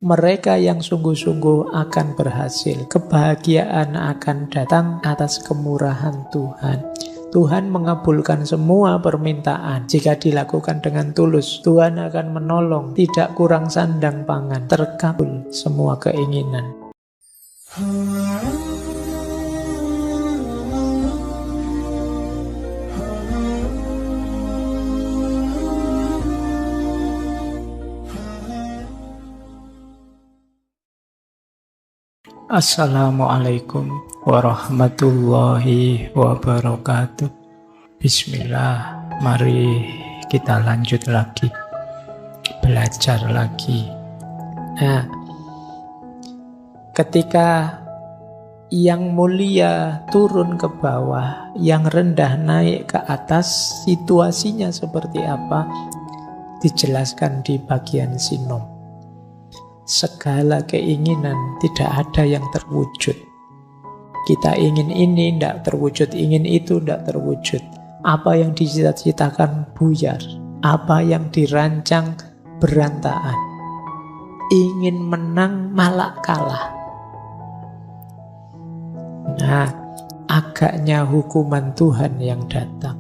Mereka yang sungguh-sungguh akan berhasil. Kebahagiaan akan datang atas kemurahan Tuhan. Tuhan mengabulkan semua permintaan. Jika dilakukan dengan tulus, Tuhan akan menolong. Tidak kurang sandang pangan. Terkabul semua keinginan. Assalamualaikum warahmatullahi wabarakatuh. Bismillah, mari kita lanjut lagi, belajar lagi. Nah, ketika yang mulia turun ke bawah, yang rendah naik ke atas, situasinya seperti apa? Dijelaskan di bagian sinom. Segala keinginan tidak ada yang terwujud. Kita ingin ini, tidak terwujud. Ingin itu, tidak terwujud. Apa yang dicita-citakan buyar. Apa yang dirancang berantakan. Ingin menang malah kalah. Nah, agaknya hukuman Tuhan yang datang.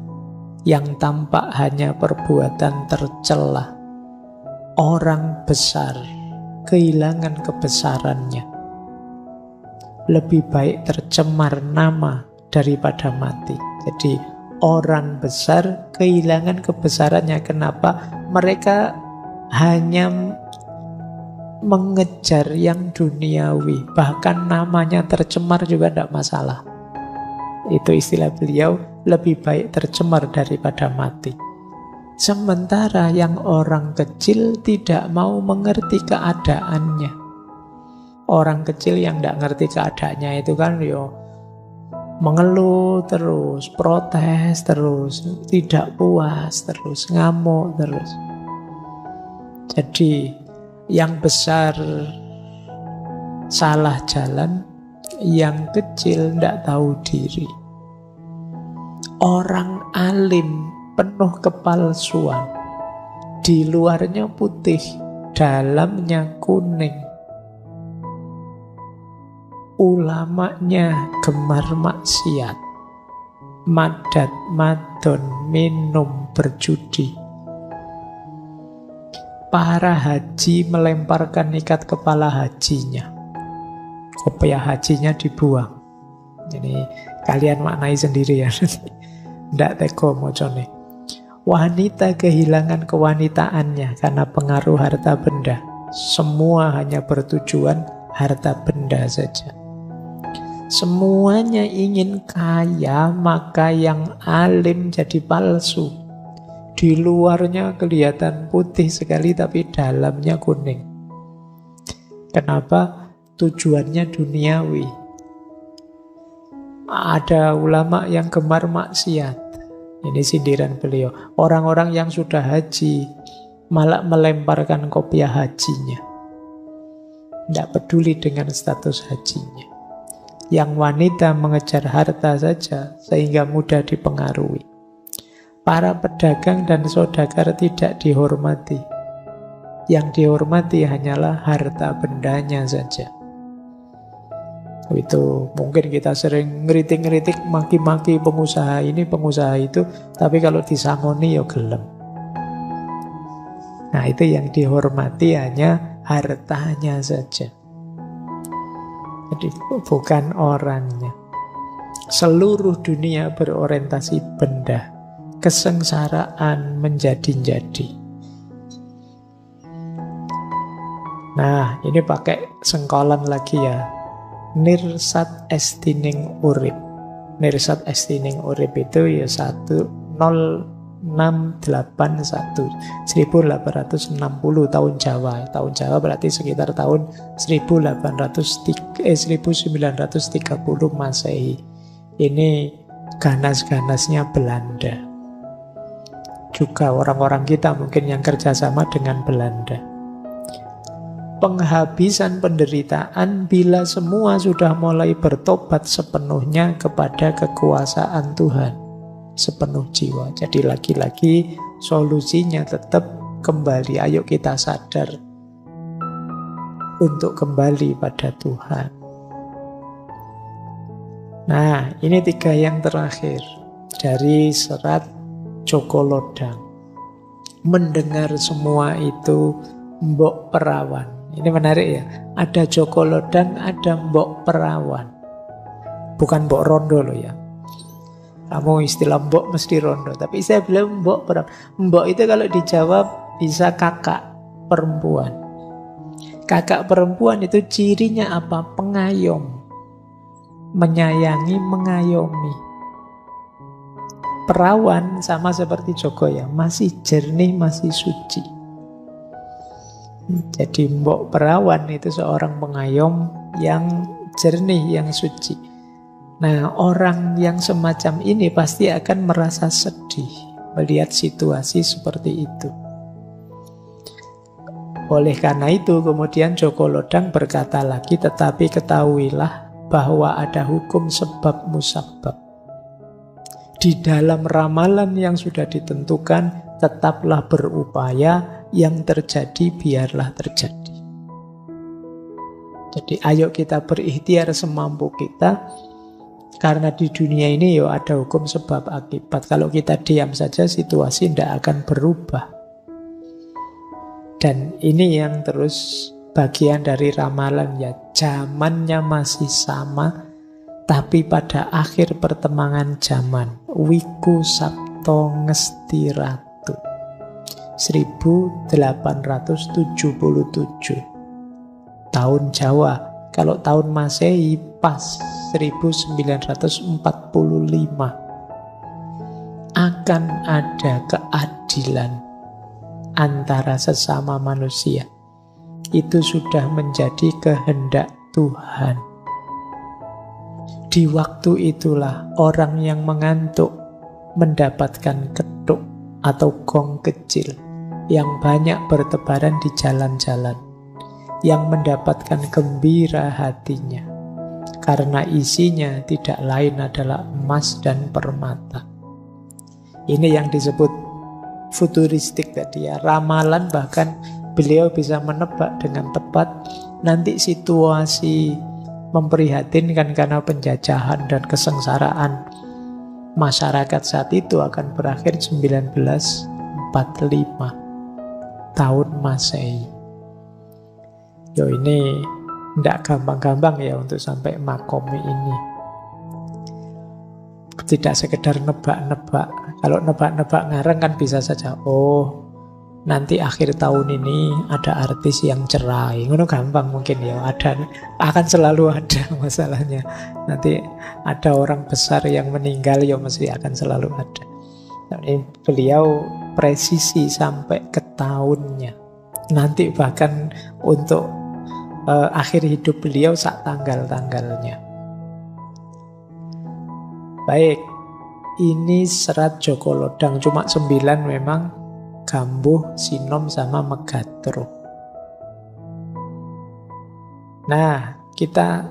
Yang tampak hanya perbuatan tercela. Orang besar kehilangan kebesarannya. Lebih baik tercemar nama daripada mati. Jadi orang besar kehilangan kebesarannya. Kenapa? Mereka hanya mengejar yang duniawi. Bahkan namanya tercemar juga tidak masalah. Itu istilah beliau, lebih baik tercemar daripada mati. Sementara yang orang kecil tidak mau mengerti keadaannya. Orang kecil yang tidak ngerti keadaannya itu kan mengeluh terus, protes terus, tidak puas terus, ngamuk terus. Jadi yang besar salah jalan, yang kecil tidak tahu diri. Orang alim penuh kepalsuan. Di luarnya putih, dalamnya kuning. Ulamanya gemar maksiat. Madat, madon, minum, berjudi. Para haji melemparkan ikat kepala hajinya. Kopiah hajinya dibuang. Ini kalian maknai sendiri ya. Ndak teko mocone. Wanita kehilangan kewanitaannya karena pengaruh harta benda. Semua hanya bertujuan harta benda saja. Semuanya ingin kaya, maka yang alim jadi palsu. Di luarnya kelihatan putih sekali, tapi dalamnya kuning. Kenapa? Tujuannya duniawi. Ada ulama yang gemar maksiat. Ini sindiran beliau. Orang-orang yang sudah haji malah melemparkan kopiah hajinya. Tidak peduli dengan status hajinya. Yang wanita mengejar harta saja sehingga mudah dipengaruhi. Para pedagang dan saudagar tidak dihormati. Yang dihormati hanyalah harta bendanya saja. Itu mungkin kita sering ngeritik-ngeritik, maki-maki pengusaha ini, pengusaha itu, tapi kalau disangoni ya gelem. Nah, itu yang dihormati hanya hartanya saja. Jadi bukan orangnya. Seluruh dunia berorientasi benda. Kesengsaraan menjadi-jadi. Nah, ini pakai sengkolan lagi ya. Nirsat estining urip. Nirsat estining urip itu ya 10681 1860 tahun Jawa. Tahun Jawa berarti sekitar tahun 1930 Masehi. Ini ganas-ganasnya Belanda. Juga orang-orang kita mungkin yang kerjasama dengan Belanda. Penghabisan penderitaan bila semua sudah mulai bertobat sepenuhnya kepada kekuasaan Tuhan, sepenuh jiwa. Jadi lagi-lagi solusinya tetap kembali, ayo kita sadar untuk kembali pada Tuhan. Nah, ini 3 yang terakhir dari serat Joko Lodang. Mendengar semua itu Mbok Perawan. Ini menarik ya. Ada Joko Lodang, ada Mbok Perawan. Bukan Mbok Rondo loh ya. Kamu istilah Mbok mesti Rondo. Tapi saya bilang Mbok Perawan. Mbok itu kalau dijawab bisa kakak perempuan. Kakak perempuan itu cirinya apa? Pengayom. Menyayangi, mengayomi. Perawan sama seperti Joko ya, masih jernih, masih suci. Jadi Mbok Perawan itu seorang pengayom yang jernih, yang suci. Nah, orang yang semacam ini pasti akan merasa sedih melihat situasi seperti itu. Oleh karena itu kemudian Joko Lodang berkata lagi, tetapi ketahuilah bahwa ada hukum sebab musabab. Di dalam ramalan yang sudah ditentukan, tetaplah berupaya, yang terjadi biarlah terjadi. Jadi ayo kita berikhtiar semampu kita, karena di dunia ini ya ada hukum sebab akibat. Kalau kita diam saja situasi tidak akan berubah. Dan ini yang terus bagian dari ramalan ya, zamannya masih sama, tapi pada akhir pertengahan zaman, Wiku Sapto Ngesti Ratu 1877 tahun Jawa. Kalau tahun Masehi pas 1945. Akan ada keadilan antara sesama manusia. Itu sudah menjadi kehendak Tuhan. Di waktu itulah orang yang mengantuk mendapatkan ketuk atau gong kecil yang banyak bertebaran di jalan-jalan, yang mendapatkan gembira hatinya karena isinya tidak lain adalah emas dan permata. Ini yang disebut futuristik tadi ya, ramalan. Bahkan beliau bisa menebak dengan tepat nanti situasi memprihatinkan karena penjajahan dan kesengsaraan masyarakat saat itu akan berakhir 1945 tahun Masehi. Yo, ini tidak gampang-gampang ya untuk sampai makomi ini. Tidak sekedar nebak-nebak. Kalau nebak-nebak ngarang kan bisa saja, oh nanti akhir tahun ini ada artis yang cerai. Ngono gampang mungkin ya, ada, akan selalu ada masalahnya. Nanti ada orang besar yang meninggal ya mesti akan selalu ada. Ini beliau presisi sampai ke tahunnya. Nanti bahkan untuk akhir hidup beliau sak tanggal-tanggalnya. Baik, ini serat Joko Lodang, cuma 9 memang. Gambuh, Sinom, sama Megatro. Nah, kita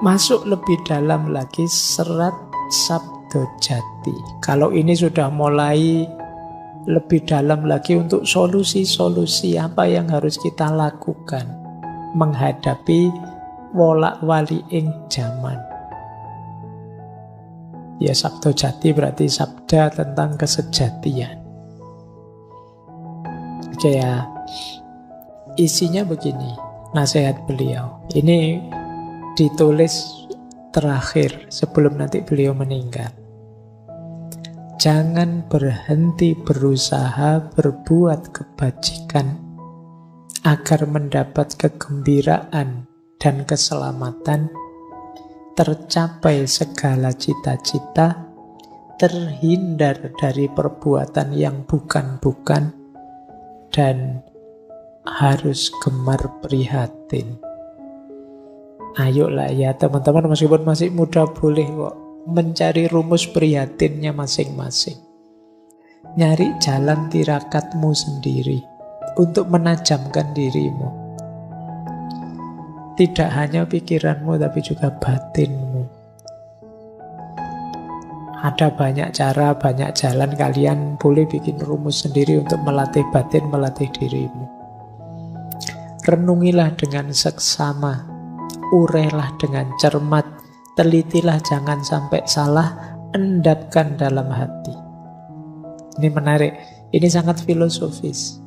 masuk lebih dalam lagi serat Sabdo Jati. Kalau ini sudah mulai lebih dalam lagi untuk solusi-solusi apa yang harus kita lakukan menghadapi wolak-wali ing jaman. Ya, Sabdo Jati berarti sabda tentang kesejatian. Oke ya, isinya begini, nasihat beliau. Ini ditulis terakhir sebelum nanti beliau meninggal. Jangan berhenti berusaha berbuat kebajikan agar mendapat kegembiraan dan keselamatan, tercapai segala cita-cita, terhindar dari perbuatan yang bukan-bukan, dan harus gemar prihatin. Ayolah ya teman-teman, meskipun masih muda boleh kok mencari rumus prihatinnya masing-masing. Nyari jalan tirakatmu sendiri untuk menajamkan dirimu. Tidak hanya pikiranmu tapi juga batinmu. Ada banyak cara, banyak jalan. Kalian boleh bikin rumus sendiri untuk melatih batin, melatih dirimu. renungilah dengan seksama, urailah dengan cermat, telitilah jangan sampai salah, endapkan dalam hati. Ini menarik, ini sangat filosofis.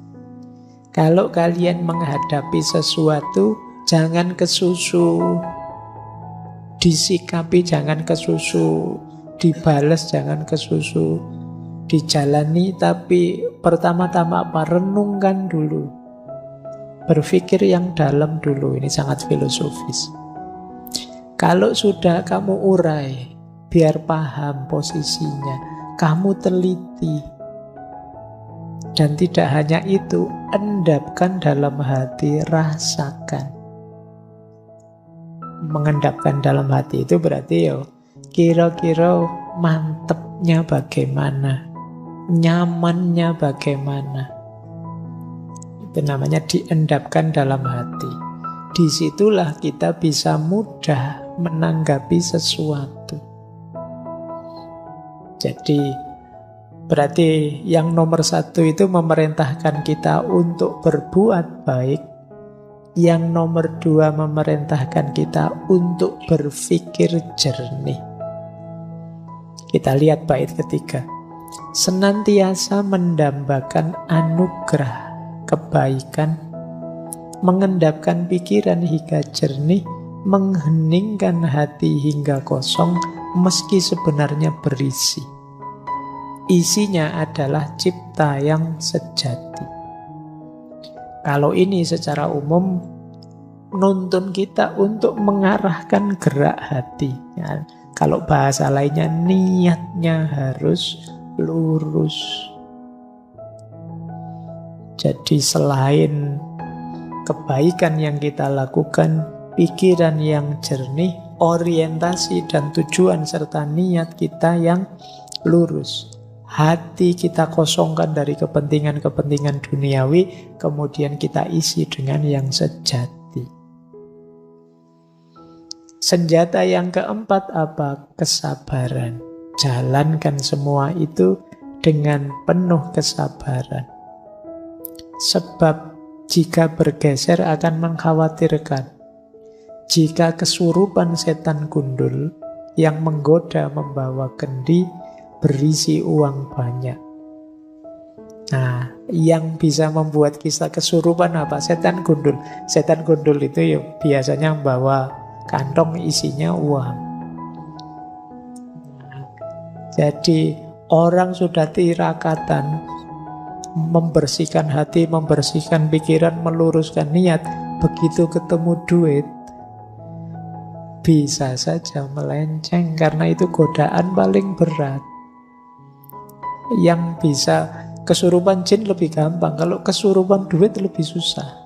Kalau kalian menghadapi sesuatu, jangan kesusu, disikapi jangan kesusu, dibales jangan kesusu, dijalani, tapi pertama-tama apa? Renungkan dulu. Berpikir yang dalam dulu, ini sangat filosofis. Kalau sudah kamu urai, biar paham posisinya, kamu teliti. Dan tidak hanya itu, endapkan dalam hati, rasakan. Mengendapkan dalam hati itu berarti kira-kira mantepnya bagaimana, nyamannya bagaimana. Itu namanya diendapkan dalam hati. Disitulah kita bisa mudah menanggapi sesuatu. Jadi berarti yang nomor satu itu memerintahkan kita untuk berbuat baik. Yang nomor dua memerintahkan kita untuk berpikir jernih. Kita lihat bait ketiga. Senantiasa mendambakan anugerah kebaikan, mengendapkan pikiran hingga jernih, mengheningkan hati hingga kosong, meski sebenarnya berisi. Isinya adalah cipta yang sejati. Kalau ini secara umum nuntun kita untuk mengarahkan gerak hati. Ya, kalau bahasa lainnya, niatnya harus lurus. Jadi selain kebaikan yang kita lakukan, pikiran yang jernih, orientasi dan tujuan serta niat kita yang lurus. Hati kita kosongkan dari kepentingan-kepentingan duniawi, kemudian kita isi dengan yang sejati. Senjata yang keempat apa? Kesabaran. Jalankan semua itu dengan penuh kesabaran. Sebab jika bergeser akan mengkhawatirkan. Jika kesurupan setan gundul yang menggoda membawa kendi berisi uang banyak. Nah, yang bisa membuat kita kesurupan apa? Setan gundul. Setan gundul itu biasanya membawa kantong isinya uang. Jadi orang sudah tirakatan membersihkan hati, membersihkan pikiran, meluruskan niat, begitu ketemu duit bisa saja melenceng, karena itu godaan paling berat. Yang bisa kesurupan jin lebih gampang, kalau kesurupan duit lebih susah.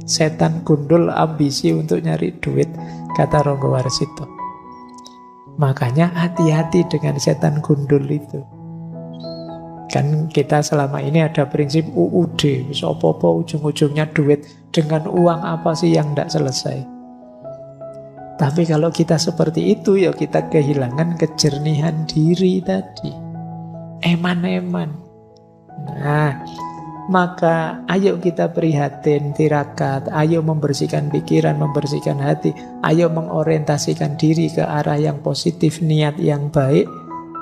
Setan gundul ambisi untuk nyari duit, kata Ronggo Warsito. Makanya hati-hati dengan setan gundul itu. Kan kita selama ini ada prinsip UUD, apa-apa ujung-ujungnya duit. Dengan uang apa sih yang tidak selesai? Tapi kalau kita seperti itu, ya kita kehilangan kejernihan diri tadi. Eman-eman. Nah, maka ayo kita prihatin, tirakat, ayo membersihkan pikiran, membersihkan hati, ayo mengorientasikan diri ke arah yang positif, niat yang baik.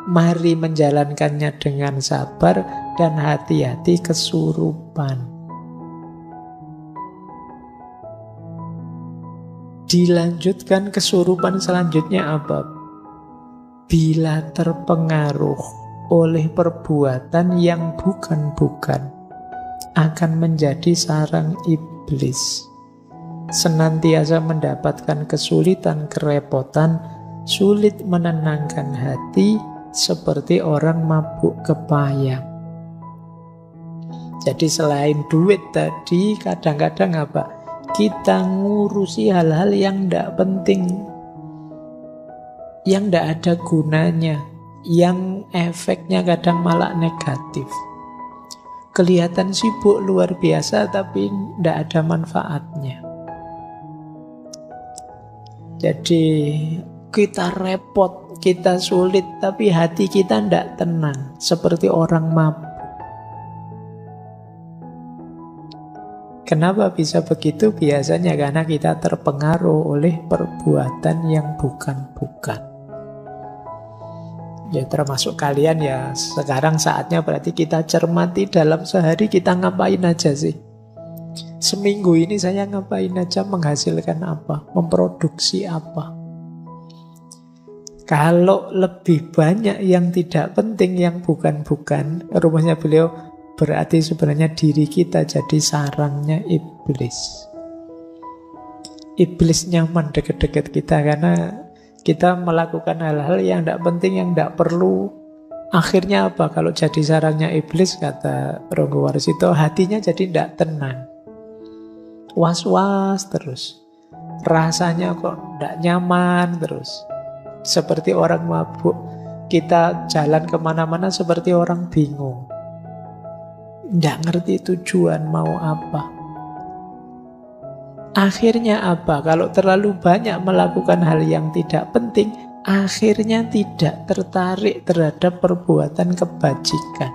Mari menjalankannya dengan sabar dan hati-hati kesurupan. Dilanjutkan kesurupan selanjutnya apa? Bila terpengaruh oleh perbuatan yang bukan-bukan, akan menjadi sarang iblis. Senantiasa mendapatkan kesulitan, kerepotan, sulit menenangkan hati, seperti orang mabuk kepayang. Jadi selain duit tadi, kadang-kadang apa? Kita ngurusi hal-hal yang tidak penting, yang tidak ada gunanya, yang efeknya kadang malah negatif. Kelihatan sibuk luar biasa, tapi tidak ada manfaatnya. Jadi kita repot, kita sulit, tapi hati kita tidak tenang, seperti orang mabuk. Kenapa bisa begitu? Biasanya karena kita terpengaruh oleh perbuatan yang bukan-bukan. Ya termasuk kalian ya, sekarang saatnya berarti kita cermati dalam sehari kita ngapain aja sih. Seminggu ini saya ngapain aja, menghasilkan apa, memproduksi apa. Kalau lebih banyak yang tidak penting, yang bukan-bukan, rumusnya beliau, berarti sebenarnya diri kita jadi sarangnya iblis. Iblis nyaman deket-deket kita karena kita melakukan hal-hal yang tidak penting, yang tidak perlu. Akhirnya apa? Kalau jadi sarangnya iblis, kata Ronggo Warsito, hatinya jadi tidak tenang. Was-was terus. Rasanya kok tidak nyaman terus. Seperti orang mabuk, kita jalan kemana-mana seperti orang bingung. Tidak ngerti tujuan mau apa. Akhirnya apa? Kalau terlalu banyak melakukan hal yang tidak penting, akhirnya tidak tertarik terhadap perbuatan kebajikan.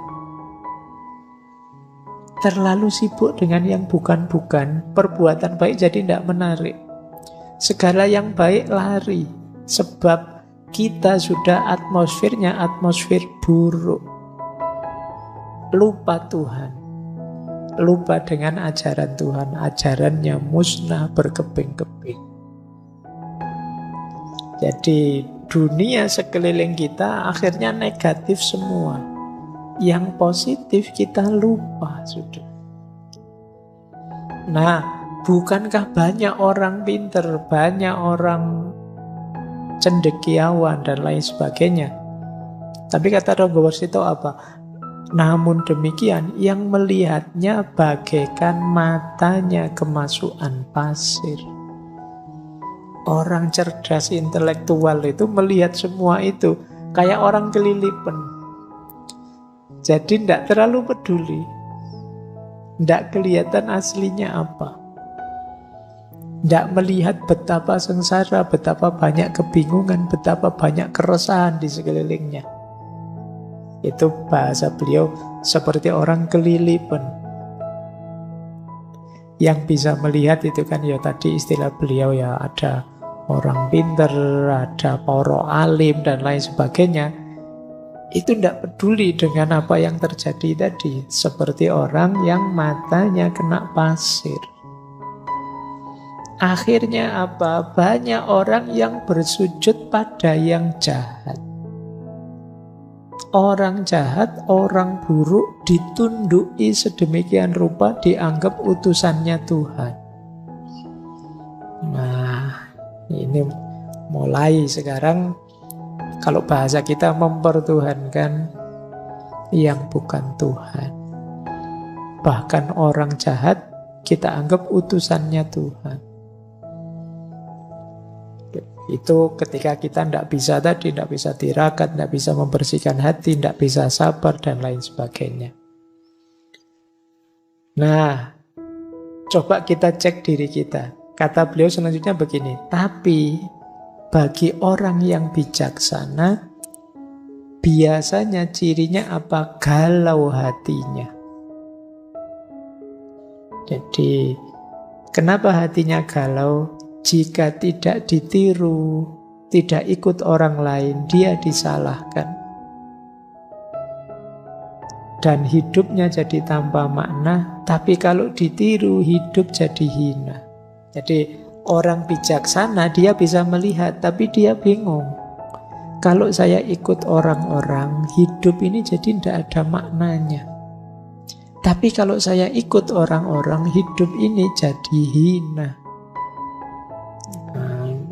Terlalu sibuk dengan yang bukan-bukan, perbuatan baik jadi tidak menarik. Segala yang baik lari, sebab kita sudah atmosfernya atmosfer buruk. Lupa Tuhan. Lupa dengan ajaran Tuhan. Ajarannya musnah berkeping-keping. Jadi dunia sekeliling kita akhirnya negatif semua. Yang positif kita lupa sudah. Nah, bukankah banyak orang pinter, banyak orang cendekiawan dan lain sebagainya. Tapi kata Ronggo Warsito apa? Namun demikian, yang melihatnya bagaikan matanya kemasukan pasir. Orang cerdas intelektual itu melihat semua itu kayak orang kelilipan. Jadi tidak terlalu peduli. Tidak kelihatan aslinya apa. Tidak melihat betapa sengsara, betapa banyak kebingungan, betapa banyak keresahan di sekelilingnya. Itu bahasa beliau seperti orang kelilipan. Yang bisa melihat itu kan ya tadi istilah beliau ya, ada orang pinter, ada para alim dan lain sebagainya. Itu tidak peduli dengan apa yang terjadi tadi. Seperti orang yang matanya kena pasir. Akhirnya apa? Banyak orang yang bersujud pada yang jahat. Orang jahat, orang buruk ditunduki sedemikian rupa, dianggap utusannya Tuhan. Nah, ini mulai sekarang kalau bahasa kita mempertuhankan yang bukan Tuhan. Bahkan orang jahat kita anggap utusannya Tuhan. Itu ketika kita tidak bisa tadi, tidak bisa tirakat, tidak bisa membersihkan hati, tidak bisa sabar dan lain sebagainya. Nah, coba kita cek diri kita. Kata beliau selanjutnya begini, tapi bagi orang yang bijaksana, biasanya cirinya apa? Galau hatinya. Jadi, kenapa hatinya galau? Jika tidak ditiru, tidak ikut orang lain, dia disalahkan. Dan hidupnya jadi tanpa makna, tapi kalau ditiru, hidup jadi hina. Jadi orang bijaksana, dia bisa melihat, tapi dia bingung. Kalau saya ikut orang-orang, hidup ini jadi tidak ada maknanya. Tapi kalau saya ikut orang-orang, hidup ini jadi hina.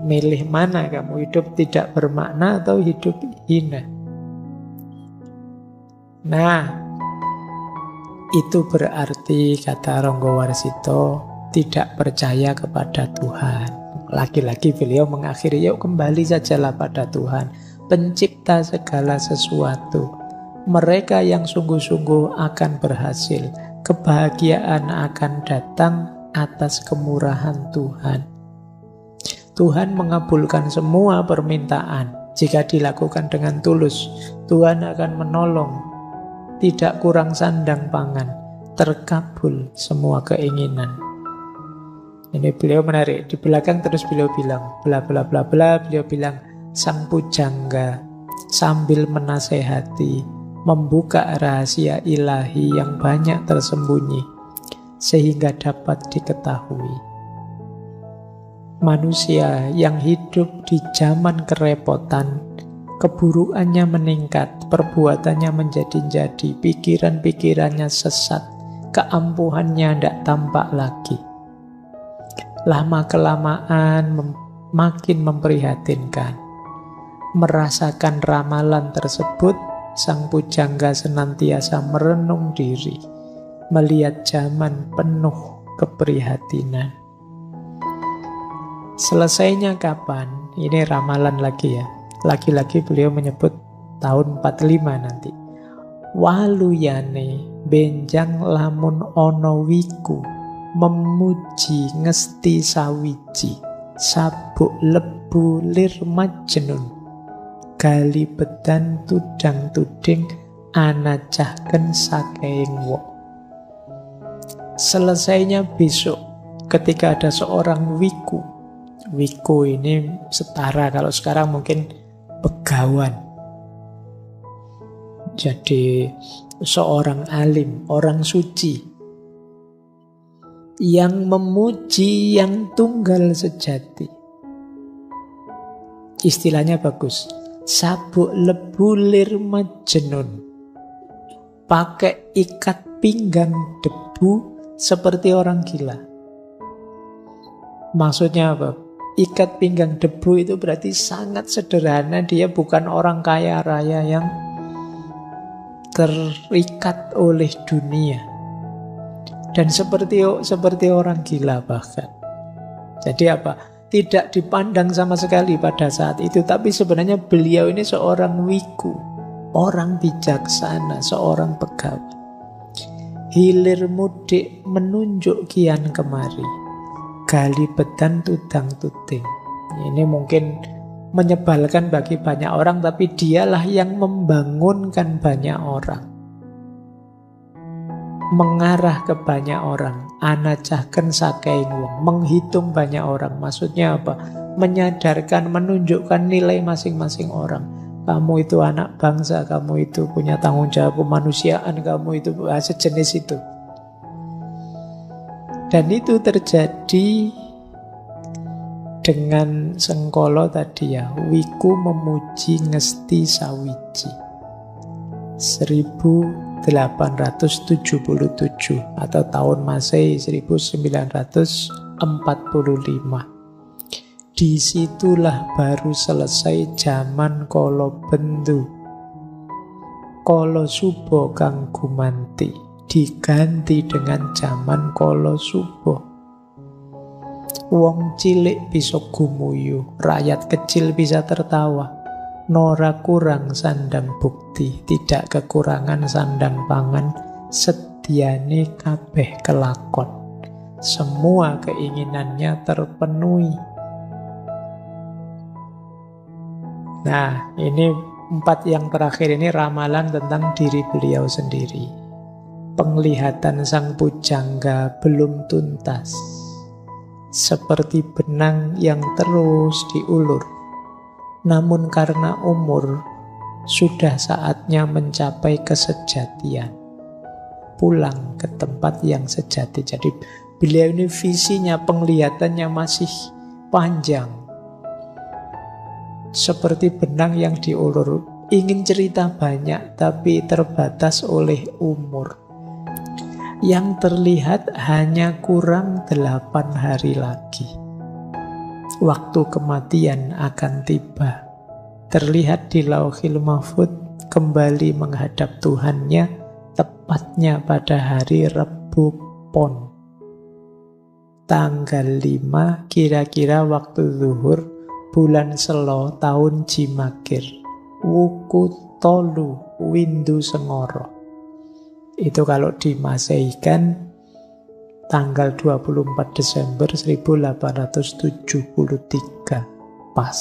Milih mana kamu, hidup tidak bermakna atau hidup hina? Nah, itu berarti kata Ronggo Warsito tidak percaya kepada Tuhan. Lagi-lagi beliau mengakhiri, yuk kembali sajalah pada Tuhan, pencipta segala sesuatu. Mereka yang sungguh-sungguh akan berhasil. Kebahagiaan akan datang atas kemurahan Tuhan. Tuhan mengabulkan semua permintaan jika dilakukan dengan tulus. Tuhan akan menolong, tidak kurang sandang pangan, terkabul semua keinginan. Ini beliau menarik. Di belakang terus beliau bilang, bla bla bla bla, beliau bilang, sang pujangga sambil menasehati, membuka rahasia ilahi yang banyak tersembunyi, sehingga dapat diketahui. Manusia yang hidup di zaman kerepotan, keburukannya meningkat, perbuatannya menjadi-jadi, pikiran-pikirannya sesat, keampuhannya tidak tampak lagi. Lama-kelamaan makin memprihatinkan. Merasakan ramalan tersebut, sang pujangga senantiasa merenung diri, melihat zaman penuh keprihatinan. Selesainya kapan? Ini ramalan lagi ya. Lagi-lagi beliau menyebut tahun 45 nanti. Waluyane benjang lamun ono wiku, memuji ngesti sawiji, sabuk lebu lir majnun, gali bedan tudang tuding, anacahken sakeing wong. Selesainya besok, ketika ada seorang wiku. Wiku ini setara, kalau sekarang mungkin begawan. Jadi seorang alim, orang suci, yang memuji yang tunggal sejati. Istilahnya bagus. Sabuk lebulir majnun. Pakai ikat pinggang debu seperti orang gila. Maksudnya apa? Ikat pinggang debu itu berarti sangat sederhana. Dia bukan orang kaya raya yang terikat oleh dunia. Dan seperti orang gila bahkan. Jadi apa? Tidak dipandang sama sekali pada saat itu. Tapi sebenarnya beliau ini seorang wiku, orang bijaksana, seorang pegawai. Hilir mudik menunjuk kian kemari, gali bedan tudang tuding. Ini mungkin menyebalkan bagi banyak orang, tapi dialah yang membangunkan banyak orang, mengarah ke banyak orang. Anacahken sakeing wong, menghitung banyak orang. Maksudnya apa? Menyadarkan, menunjukkan nilai masing-masing orang. Kamu itu anak bangsa, kamu itu punya tanggung jawab kemanusiaan, kamu itu sejenis itu. Dan itu terjadi dengan Sengkolo tadi ya. Wiku memuji ngesti sawiji 1877 atau tahun Masehi 1945. Disitulah baru selesai zaman Kolo Bendu. Kolo Subo kang gumanti diganti dengan zaman Kolo Subo. Wong cilik bisa gumuyu, rakyat kecil bisa tertawa. Nora kurang sandang bukti, tidak kekurangan sandang pangan, sediane kabeh kelakon. Semua keinginannya terpenuhi. Nah, ini 4 yang terakhir ini ramalan tentang diri beliau sendiri. Penglihatan sang pujangga belum tuntas, seperti benang yang terus diulur. Namun karena umur, sudah saatnya mencapai kesejatian, pulang ke tempat yang sejati. Jadi beliau ini visinya, penglihatannya masih panjang, seperti benang yang diulur. Ingin cerita banyak, tapi terbatas oleh umur. Yang terlihat hanya kurang 8 hari lagi. Waktu kematian akan tiba. Terlihat di Lauhil Mahfud kembali menghadap Tuhannya, tepatnya pada hari Rebu Pon. Tanggal 5 kira-kira waktu zuhur, bulan Selo tahun Jimakir. Wuku tolu windu sengoro. Itu kalau dimasehikan tanggal 24 Desember 1873 pas.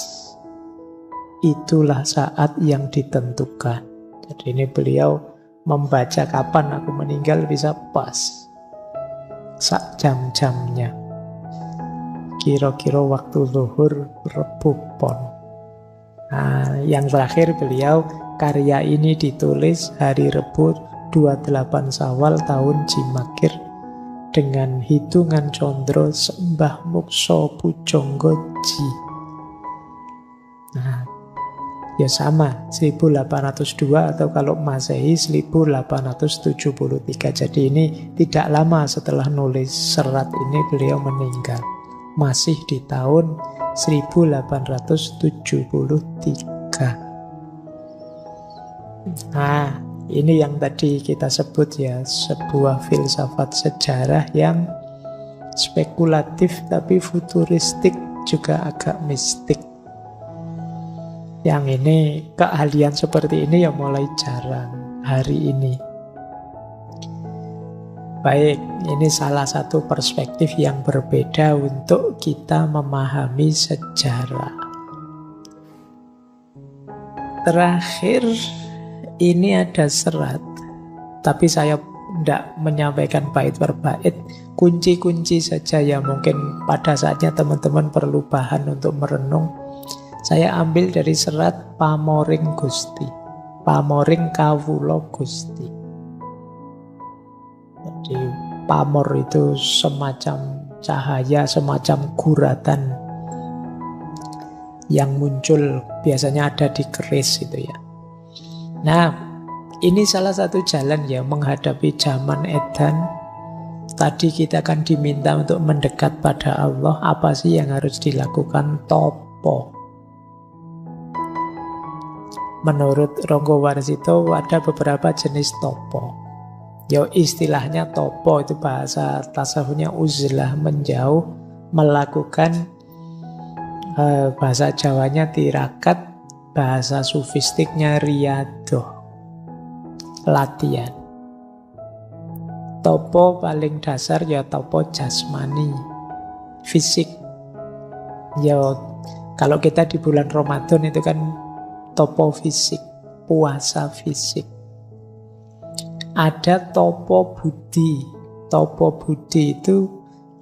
Itulah saat yang ditentukan. Jadi ini beliau membaca kapan aku meninggal bisa pas sak jam-jamnya. kira-kira waktu zuhur Rebu Pon. Nah, yang terakhir beliau, karya ini ditulis hari Rebu 28 Syawal tahun Jimakir dengan hitungan condro Sembah Mukso Pujonggoji. Nah, ya sama, 1802 atau kalau Masehi 1873. Jadi ini tidak lama setelah nulis serat ini beliau meninggal. Masih di tahun 1873. Nah, ini yang tadi kita sebut ya, sebuah filsafat sejarah yang spekulatif tapi futuristik, juga agak mistik. Yang ini, keahlian seperti ini ya mulai jarang hari ini. Baik, ini salah satu perspektif yang berbeda untuk kita memahami sejarah. Terakhir, ini ada serat, tapi saya tidak menyampaikan bait per bait, kunci-kunci saja ya, mungkin pada saatnya teman-teman perlu bahan untuk merenung. Saya ambil dari serat Pamoring Gusti, Pamoring Kawula Gusti. Jadi pamor itu semacam cahaya, semacam guratan yang muncul biasanya ada di keris itu ya. Nah, ini salah satu jalan ya menghadapi zaman edan. Tadi kita akan diminta untuk mendekat pada Allah. Apa sih yang harus dilakukan? Topo. Menurut Ronggo Warsito ada beberapa jenis topo. Ya istilahnya topo itu bahasa tasawufnya uzlah, menjauh, melakukan, bahasa Jawanya tirakat, bahasa sufistiknya riyadoh, latihan. Topo paling dasar ya topo jasmani, fisik. Ya kalau kita di bulan Ramadan itu kan topo fisik, puasa fisik. Ada topo budi. Topo budi itu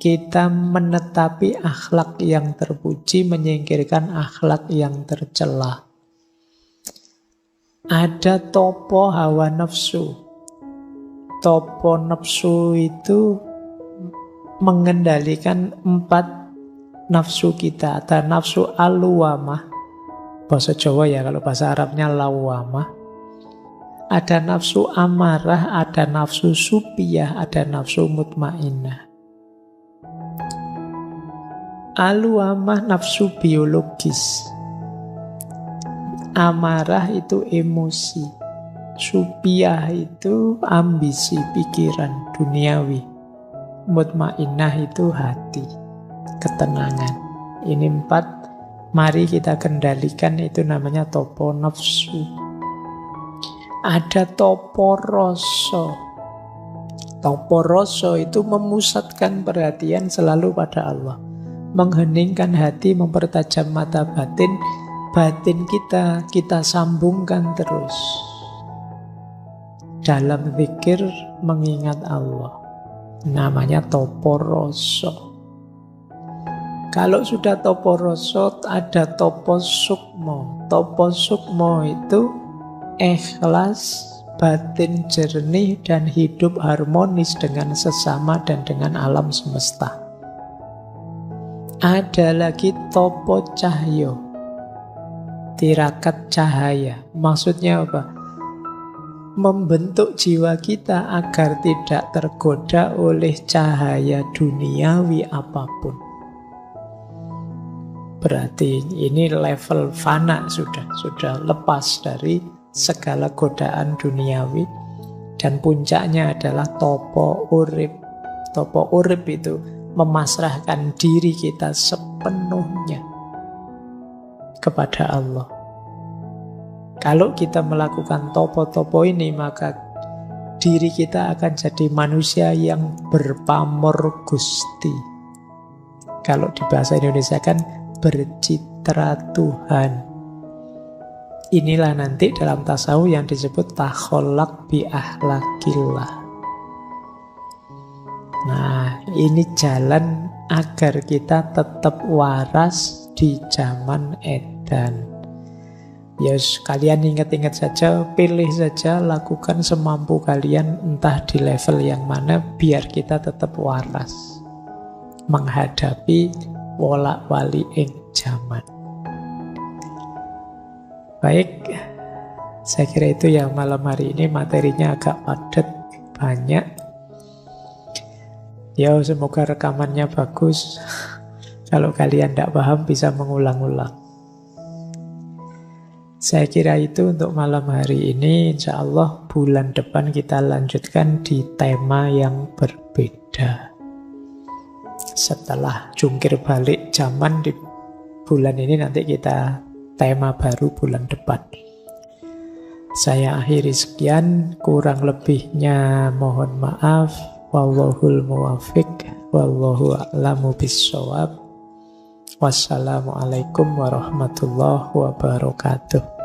kita menetapi akhlak yang terpuji, menyingkirkan akhlak yang tercela. Ada topo hawa nafsu. Topo nafsu itu mengendalikan 4 nafsu kita. Ada nafsu al-luwamah, bahasa Jawa ya, kalau bahasa Arabnya lawamah. Ada nafsu amarah, ada nafsu supiyah, ada nafsu mutmainnah. Al-luwamah nafsu biologis. Amarah itu emosi. Supiyah itu ambisi, pikiran duniawi. Mutmainnah itu hati, ketenangan. Ini 4, mari kita kendalikan, itu namanya topo nafsu. Ada topo rasa. Topo rasa itu memusatkan perhatian selalu pada Allah. Mengheningkan hati, mempertajam mata batin. Batin kita sambungkan terus dalam zikir mengingat Allah. Namanya topo rasa. Kalau sudah topo rasa, ada topo sukmo. Topo sukmo itu ikhlas, batin jernih, dan hidup harmonis dengan sesama dan dengan alam semesta. Ada lagi topo cahyo, tirakat cahaya. Maksudnya apa? Membentuk jiwa kita agar tidak tergoda oleh cahaya duniawi apapun. Berarti ini level fana, sudah lepas dari segala godaan duniawi, dan puncaknya adalah topo urip. Topo urip itu memasrahkan diri kita sepenuhnya kepada Allah. Kalau kita melakukan topo-topo ini, maka diri kita akan jadi manusia yang berpamor Gusti. Kalau di bahasa Indonesia kan bercitra Tuhan. Inilah nanti dalam tasawuf yang disebut takholak bi ahlakillah. Nah, ini jalan agar kita tetap waras di zaman edan. Ya, kalian ingat-ingat saja, pilih saja, lakukan semampu kalian, entah di level yang mana, biar kita tetap waras menghadapi wolak-wali ing zaman. Baik, saya kira itu ya malam hari ini. Materinya agak padat, banyak. Ya, semoga rekamannya bagus. Kalau kalian tidak paham bisa mengulang-ulang. Saya kira itu untuk malam hari ini. Insya Allah bulan depan kita lanjutkan di tema yang berbeda. Setelah jungkir balik zaman di bulan ini, nanti kita tema baru bulan depan. Saya akhiri sekian, kurang lebihnya mohon maaf. Wallahul muwafiq, wallahu a'lamu bissawab. Wassalamualaikum warahmatullahi wabarakatuh.